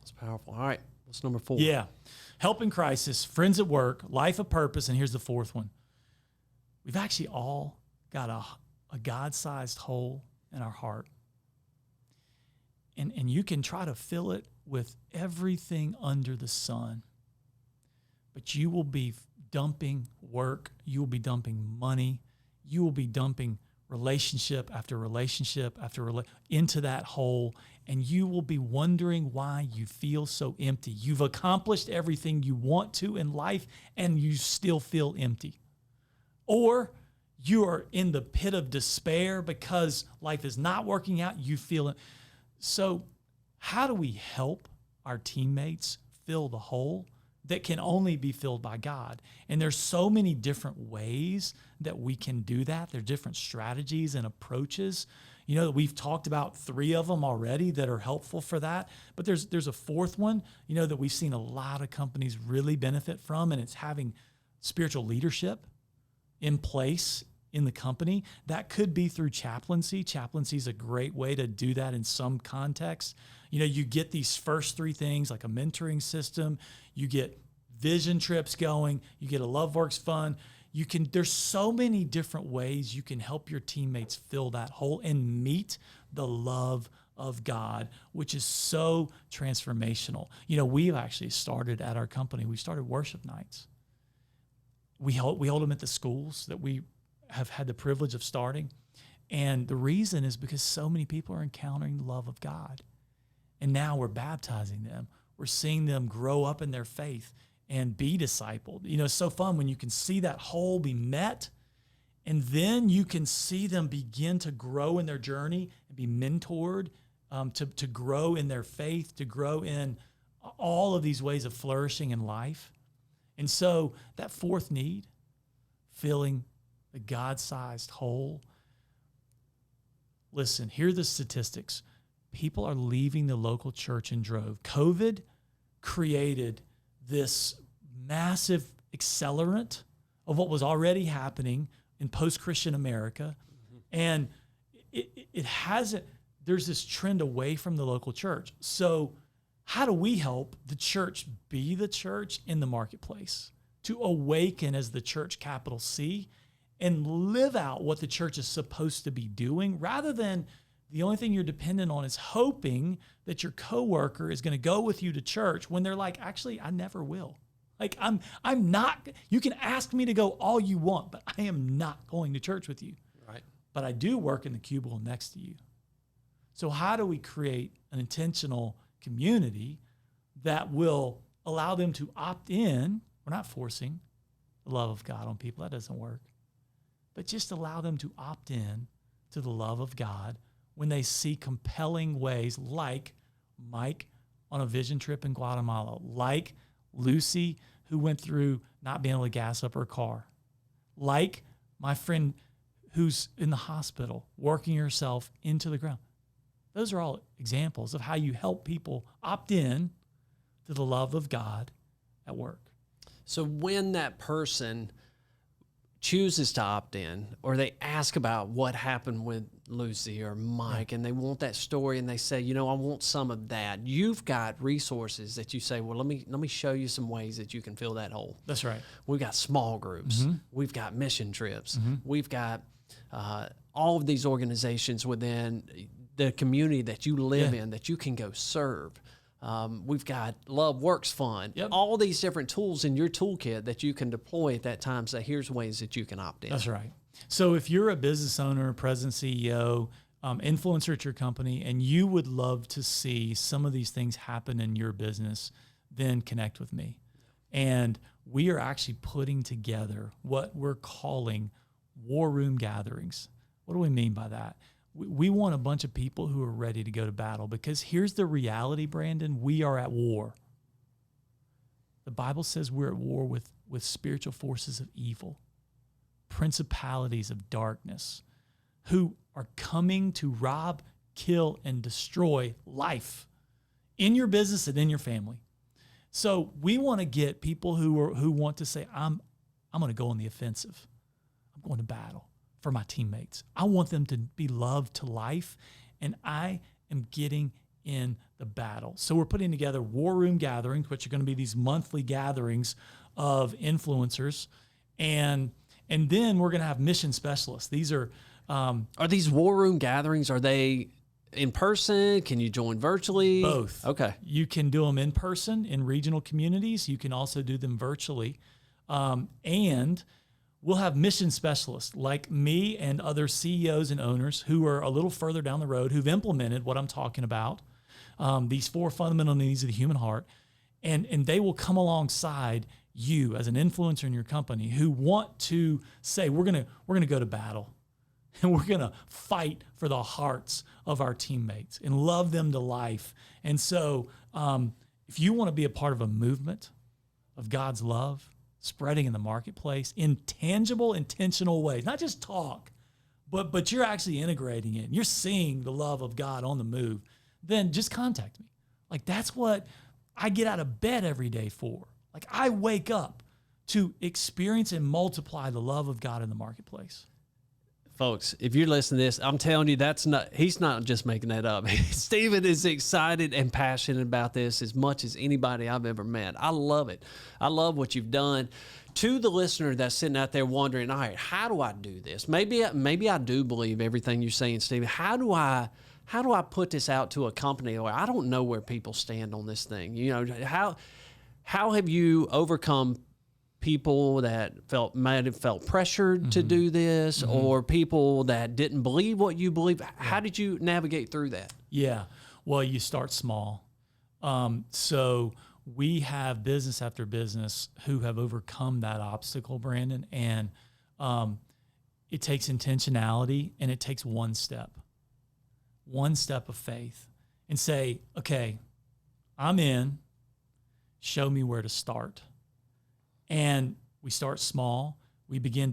That's powerful. All right. What's number 4? Yeah. Help in crisis, friends at work, life of purpose. And here's the 4th one. We've actually all got a God-sized hole in our heart. And you can try to fill it with everything under the sun. But you will be dumping work. You will be dumping money. You will be dumping relationship after relationship into that hole. And you will be wondering why you feel so empty. You've accomplished everything you want to in life, and you still feel empty. Or you are in the pit of despair because life is not working out. You feel it. So how do we help our teammates fill the hole that can only be filled by God? And there's so many different ways that we can do that. There are different strategies and approaches. You know, we've talked about 3 of them already that are helpful for that. But there's a 4th one, you know, that we've seen a lot of companies really benefit from, and it's having spiritual leadership in place in the company. That could be through chaplaincy. Chaplaincy is a great way to do that in some context. You know, you get these first 3 things, like a mentoring system, you get vision trips going, you get a LoveWorks fund. There's so many different ways you can help your teammates fill that hole and meet the love of God, which is so transformational. You know, we've actually started at our company, we started worship nights. We hold them at the schools that we have had the privilege of starting. And the reason is because so many people are encountering the love of God. And now we're baptizing them. We're seeing them grow up in their faith and be discipled. You know, it's so fun when you can see that hole be met, and then you can see them begin to grow in their journey and be mentored, to grow in their faith, to grow in all of these ways of flourishing in life. And so that fourth need, filling the God-sized hole. Listen, here are the statistics. People are leaving the local church in droves. COVID created this massive accelerant of what was already happening in post-Christian America. And it hasn't, there's this trend away from the local church. So how do we help the church be the church in the marketplace, to awaken as the church, capital C, and live out what the church is supposed to be doing, rather than the only thing you're dependent on is hoping that your coworker is going to go with you to church when they're like, actually, I never will. Like, I'm not, you can ask me to go all you want, but I am not going to church with you. Right. But I do work in the cubicle next to you. So how do we create an intentional community that will allow them to opt in? We're not forcing the love of God on people. That doesn't work. But just allow them to opt in to the love of God when they see compelling ways, like Mike on a vision trip in Guatemala, like Lucy, who went through not being able to gas up her car, like my friend who's in the hospital, working herself into the ground. Those are all examples of how you help people opt in to the love of God at work. So when that person chooses to opt in, or they ask about what happened with Lucy or Mike, and they want that story, and they say, you know, I want some of that. You've got resources that you say, well, let me show you some ways that you can fill that hole. That's right. We've got small groups. We've got mission trips. We've got all of these organizations within the community that you live in that you can go serve. We've got Love Works Fund, all these different tools in your toolkit that you can deploy at that time. So here's ways that you can opt in. That's right. So if you're a business owner, president, CEO, influencer at your company, and you would love to see some of these things happen in your business, then connect with me. And we are actually putting together what we're calling war room gatherings. What do we mean by that? We want a bunch of people who are ready to go to battle, because here's the reality, Brandon. We are at war. The Bible says we're at war with spiritual forces of evil, principalities of darkness, who are coming to rob, kill, and destroy life in your business and in your family. So we want to get people who want to say, I'm going to go on the offensive. I'm going to battle for my teammates. I want them to be loved to life, and I am getting in the battle. So we're putting together war room gatherings, which are going to be these monthly gatherings of influencers, and then we're going to have mission specialists. These are these war room gatherings, are they in person? Can you join virtually? Both. Okay. You can do them in person in regional communities. You can also do them virtually. And we'll have mission specialists like me and other CEOs and owners who are a little further down the road, who've implemented what I'm talking about, these 4 fundamental needs of the human heart. And they will come alongside you as an influencer in your company who want to say, we're gonna go to battle, and we're gonna fight for the hearts of our teammates and love them to life. And so if you want to be a part of a movement of God's love spreading in the marketplace in tangible, intentional ways, not just talk, but you're actually integrating it, and you're seeing the love of God on the move, then just contact me. Like, that's what I get out of bed every day for. Like, I wake up to experience and multiply the love of God in the marketplace. Folks, if you're listening to this, I'm telling you, he's not just making that up. Stephen is excited and passionate about this as much as anybody I've ever met. I love it. I love what you've done. To the listener that's sitting out there wondering, all right, how do I do this? Maybe I do believe everything you're saying, Stephen. How do I put this out to a company where I don't know where people stand on this thing? You know, how have you overcome people that might have felt pressured to do this, or people that didn't believe what you believe? How did you navigate through that? Yeah. Well, you start small. So we have business after business who have overcome that obstacle, Brandon, and it takes intentionality, and it takes one step of faith, and say, okay, I'm in, show me where to start. And we start small. We begin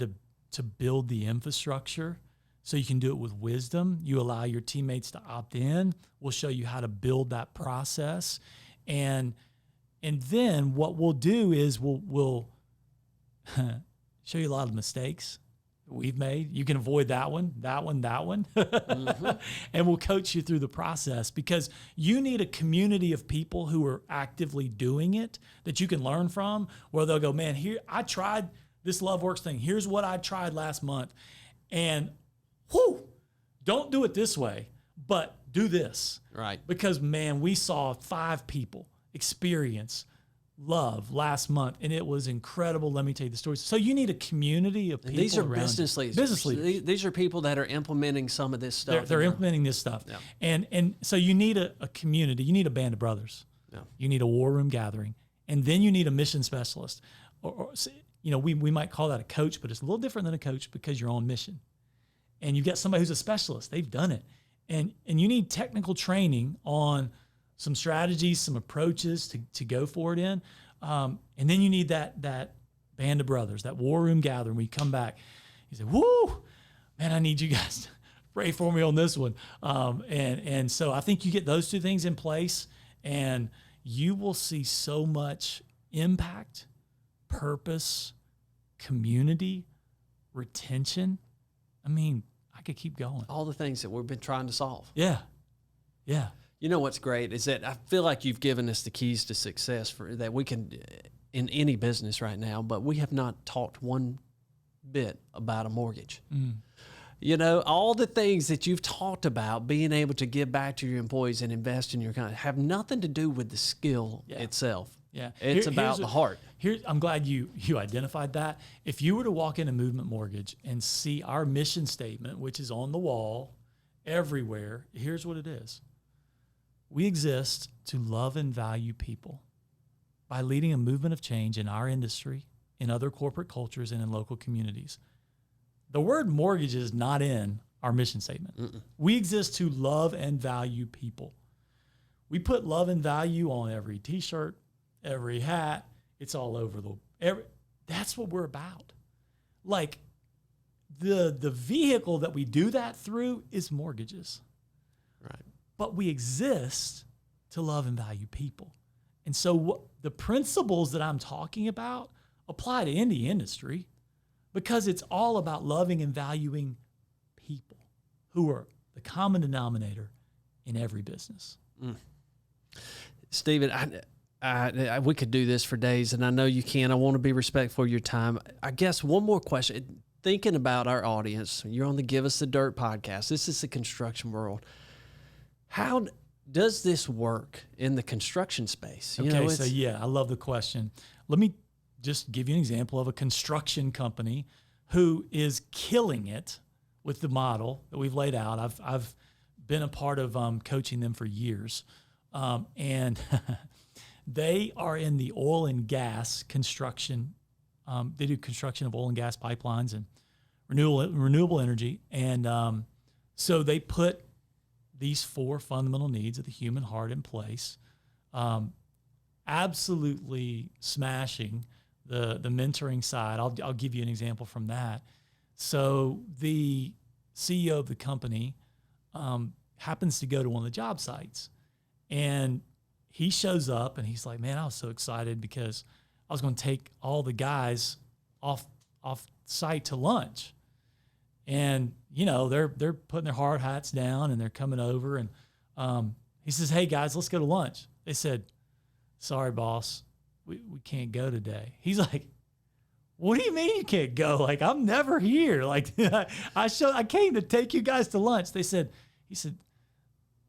to build the infrastructure so you can do it with wisdom. You allow your teammates to opt in. We'll show you how to build that process. And then what we'll do is we'll show you a lot of mistakes we've made. You can avoid that one. Mm-hmm. And we'll coach you through the process, because you need a community of people who are actively doing it that you can learn from, where they'll go, man, here, I tried this LoveWorks thing. Here's what I tried last month. And whoo, don't do it this way, but do this. Right. Because, man, we saw 5 people experience love last month, and it was incredible. Let me tell you the stories. So you need a community of people. And these are around business you. leaders. Business leaders. These are people that are implementing some of this stuff. They're implementing this stuff. Yeah. And so you need a community. You need a band of brothers. Yeah. You need a war room gathering. And then you need a mission specialist. Or we might call that a coach, but it's a little different than a coach, because you're on mission. And you've got somebody who's a specialist. They've done it. And you need technical training on some strategies, some approaches to go for it in. And then you need that band of brothers, that war room gathering. We come back, you say, woo, man, I need you guys to pray for me on this one. And so I think you get those 2 things in place, and you will see so much impact, purpose, community, retention. I mean, I could keep going. All the things that we've been trying to solve. Yeah. Yeah. You know what's great is that I feel like you've given us the keys to success that we can in any business right now, but we have not talked one bit about a mortgage. Mm. You know, all the things that you've talked about, being able to give back to your employees and invest in your company, have nothing to do with the skill itself. Yeah. It's about the heart. I'm glad you identified that. If you were to walk into Movement Mortgage and see our mission statement, which is on the wall everywhere, here's what it is. We exist to love and value people by leading a movement of change in our industry, in other corporate cultures, and in local communities. The word mortgage is not in our mission statement. Mm-mm. We exist to love and value people. We put love and value on every T-shirt, every hat. It's all over that's what we're about. Like the vehicle that we do that through is mortgages. Right. But we exist to love and value people. And so the principles that I'm talking about apply to any industry, because it's all about loving and valuing people who are the common denominator in every business. Mm. Stephen, we could do this for days, and I know you can. I want to be respectful of your time. I guess one more question. Thinking about our audience, you're on the Give Us the Dirt podcast. This is the construction world. How does this work in the construction space? I love the question. Let me just give you an example of a construction company who is killing it with the model that we've laid out. I've been a part of coaching them for years, and they are in the oil and gas construction. They do construction of oil and gas pipelines and renewable energy, and so they put these 4 fundamental needs of the human heart in place, absolutely smashing the mentoring side. I'll give you an example from that. So the CEO of the company happens to go to one of the job sites, and he shows up and he's like, man, I was so excited because I was going to take all the guys off site to lunch. And, they're putting their hard hats down and they're coming over, and he says, hey guys, let's go to lunch. They said, sorry, boss, we can't go today. He's like, what do you mean you can't go? Like, I'm never here. Like, I came to take you guys to lunch. He said,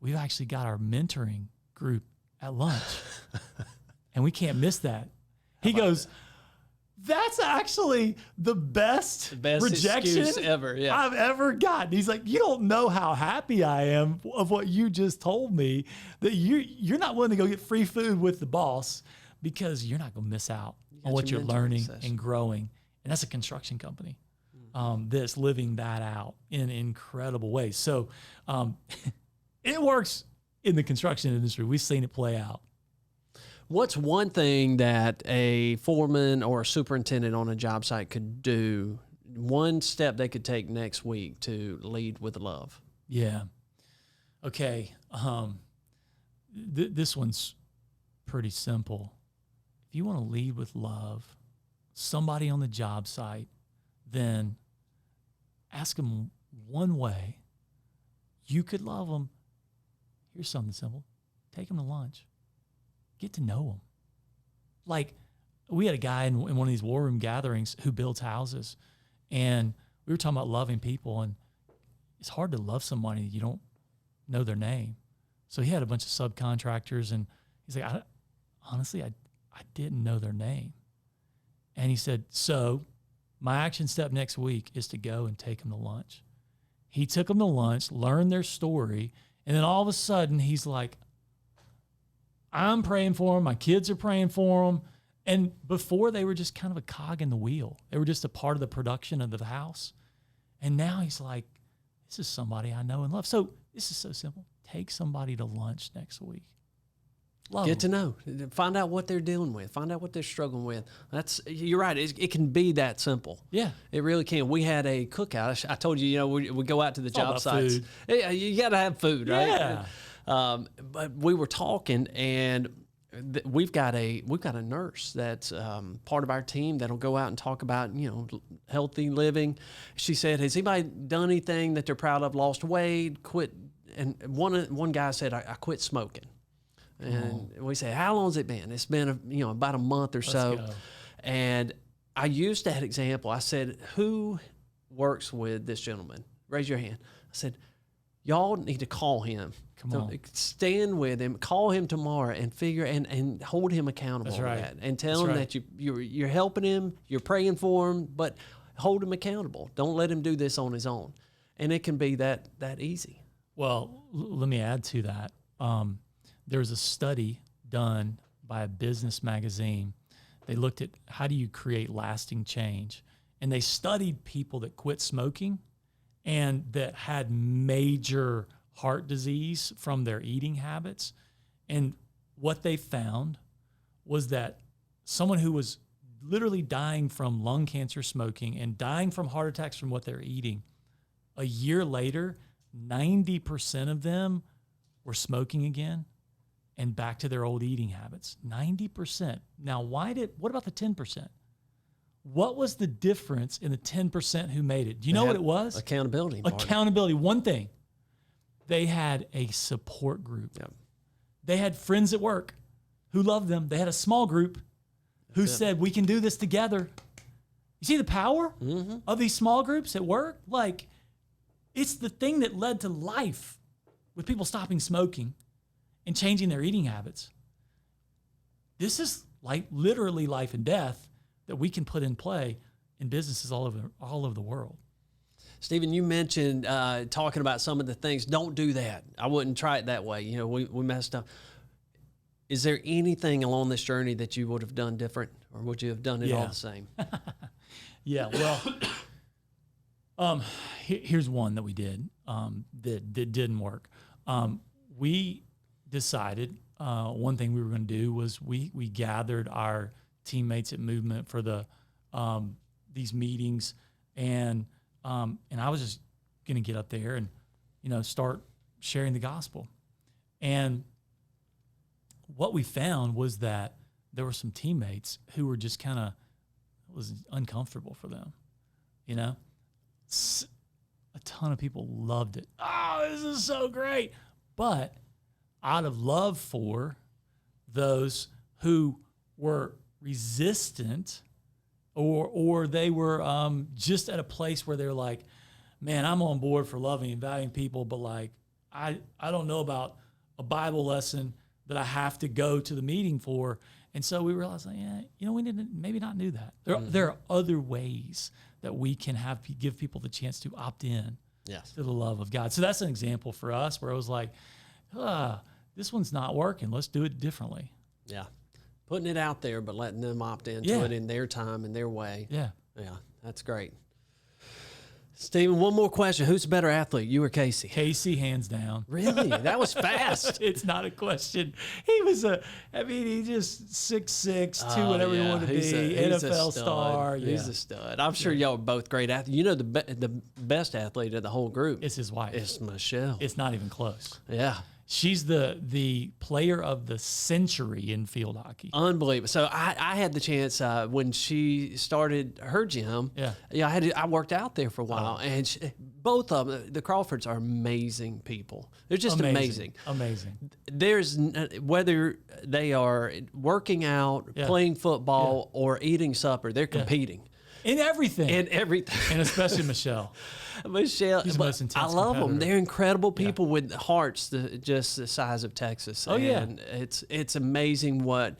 we've actually got our mentoring group at lunch and we can't miss that. He goes, that's actually the best rejection ever. Yeah. I've ever gotten. He's like, you don't know how happy I am of what you just told me, that you're not willing to go get free food with the boss because you're not going to miss out on what you're learning and growing. And that's a construction company that's living that out in incredible ways. So it works in the construction industry. We've seen it play out. What's one thing that a foreman or a superintendent on a job site could do, one step they could take next week to lead with love? Yeah. Okay. This one's pretty simple. If you want to lead with love, somebody on the job site, then ask them one way you could love them. Here's something simple. Take them to lunch. Get to know them. Like, we had a guy in one of these war room gatherings who builds houses, and we were talking about loving people, and it's hard to love somebody you don't know their name. So he had a bunch of subcontractors, and he's like, honestly, I didn't know their name. And he said, so my action step next week is to go and take them to lunch. He took them to lunch, learned their story, and then all of a sudden he's like, I'm praying for them. My kids are praying for them. And before, they were just kind of a cog in the wheel. They were just a part of the production of the house. And now he's like, this is somebody I know and love. So this is so simple. Take somebody to lunch next week. Get to know. Find out what they're dealing with. Find out what they're struggling with. You're right. It can be that simple. Yeah. It really can. We had a cookout. I told you, we go out to the job sites. Food. Yeah, you got to have food, right? Yeah. But we were talking, and we've got a nurse that's part of our team that'll go out and talk about healthy living. She said, "Has anybody done anything that they're proud of? Lost weight, quit?" And one guy said, "I quit smoking." And we say, "How long has it been?" It's been about a month or so. Let's go. And I used that example. I said, "Who works with this gentleman? Raise your hand." I said, "Y'all need to call him. Come on. Stand with him. Call him tomorrow and figure and hold him accountable That's for right. that. And tell That's him right. that you're helping him, you're praying for him, but hold him accountable. Don't let him do this on his own." And it can be that easy. Well, let me add to that. There's a study done by a business magazine. They looked at how do you create lasting change, and they studied people that quit smoking and that had major heart disease from their eating habits. And what they found was that someone who was literally dying from lung cancer smoking and dying from heart attacks from what they're eating, a year later, 90% of them were smoking again and back to their old eating habits. 90%. Now, what about the 10%? What was the difference in the 10% who made it? Do you know what it was? Accountability. Accountability. One thing, they had a support group. Yep. They had friends at work who loved them. They had a small group who said, we can do this together. You see the power of these small groups at work? Like, it's the thing that led to life with people stopping smoking and changing their eating habits. This is like literally life and death that we can put in play in businesses all over the world. Stephen, you mentioned talking about some of the things. Don't do that. I wouldn't try it that way. We messed up. Is there anything along this journey that you would have done different, or would you have done it all the same? Yeah, well, here's one that we did that didn't work. We decided one thing we were going to do was we gathered our teammates at Movement for these meetings, and I was just going to get up there and start sharing the gospel. And what we found was that there were some teammates who were just kind of, it was uncomfortable for them, A ton of people loved it. Oh, this is so great. But out of love for those who were resistant or they were just at a place where they're like, man, I'm on board for loving and valuing people, but like, I don't know about a Bible lesson that I have to go to the meeting for. And so we realized, we need to maybe not do that. There are other ways that we can give people the chance to opt in to the love of God. So that's an example for us where it was like, this one's not working. Let's do it differently. Yeah. Putting it out there, but letting them opt into it in their time and their way. Yeah. Yeah, that's great. Stephen, one more question. Who's the better athlete, you or Casey? Casey, hands down. Really? That was fast. It's not a question. He was he just 6'6", whatever you want to be, NFL star. He's a stud. I'm sure y'all are both great athletes. You know, the best athlete of the whole group is his wife. It's Michelle. It's not even close. Yeah. She's the player of the century in field hockey. Unbelievable. So I had the chance when she started her gym. Yeah. I worked out there for a while, and both of them, the Crawfords, are amazing people. They're just amazing. There's whether they are working out, playing football, or eating supper, they're competing. In everything. And especially Michelle. Michelle, She's the most intense I love them. competitor. They're incredible people with hearts just the size of Texas. And it's amazing what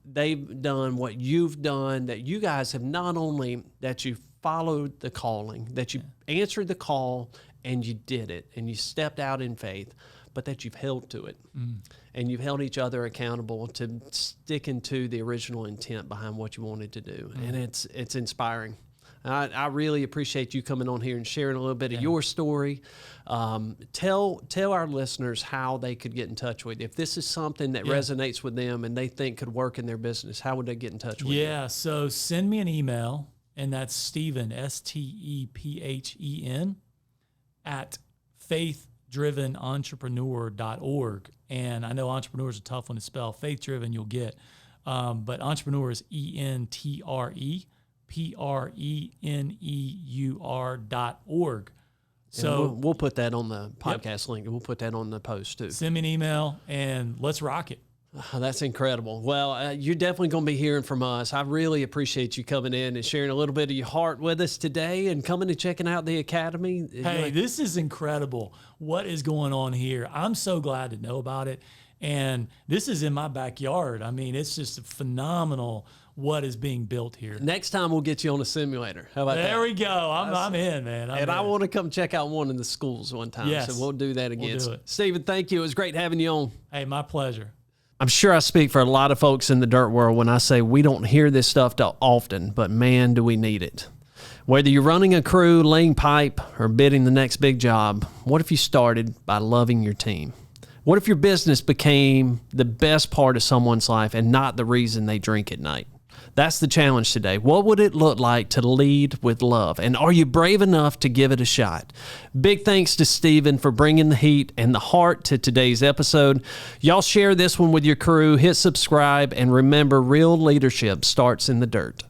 they've done, what you've done, that you guys have not only that you followed the calling, that you answered the call and you did it and you stepped out in faith, but that you've held to it. And you've held each other accountable to sticking to the original intent behind what you wanted to do. And it's inspiring. I really appreciate you coming on here and sharing a little bit of your story. Tell our listeners how they could get in touch with you. If this is something that resonates with them and they think could work in their business, how would they get in touch with you? Yeah, so send me an email, and that's Stephen, STEPHEN, at faithdrivenentrepreneur.org. And I know entrepreneur is a tough one to spell. Faith-driven you'll get. But entrepreneur is ENTREPRENEUR.org. So we'll put that on the podcast link, and we'll put that on the post too. Send me an email and let's rock it. Oh, that's incredible. Well, you're definitely going to be hearing from us. I really appreciate you coming in and sharing a little bit of your heart with us today and coming and checking out the Academy. Hey, this is incredible. What is going on here? I'm so glad to know about it. And this is in my backyard. I mean, it's just phenomenal what is being built here. Next time we'll get you on a simulator. How about that? There we go. I'm in, man. I want to come check out one in the schools one time. Yes. So we'll do that again. We'll do it. Stephen, thank you. It was great having you on. Hey, my pleasure. I'm sure I speak for a lot of folks in the dirt world when I say we don't hear this stuff often, but man, do we need it. Whether you're running a crew, laying pipe, or bidding the next big job, what if you started by loving your team? What if your business became the best part of someone's life and not the reason they drink at night? That's the challenge today. What would it look like to lead with love? And are you brave enough to give it a shot? Big thanks to Stephen for bringing the heat and the heart to today's episode. Y'all share this one with your crew, hit subscribe, and remember, real leadership starts in the dirt.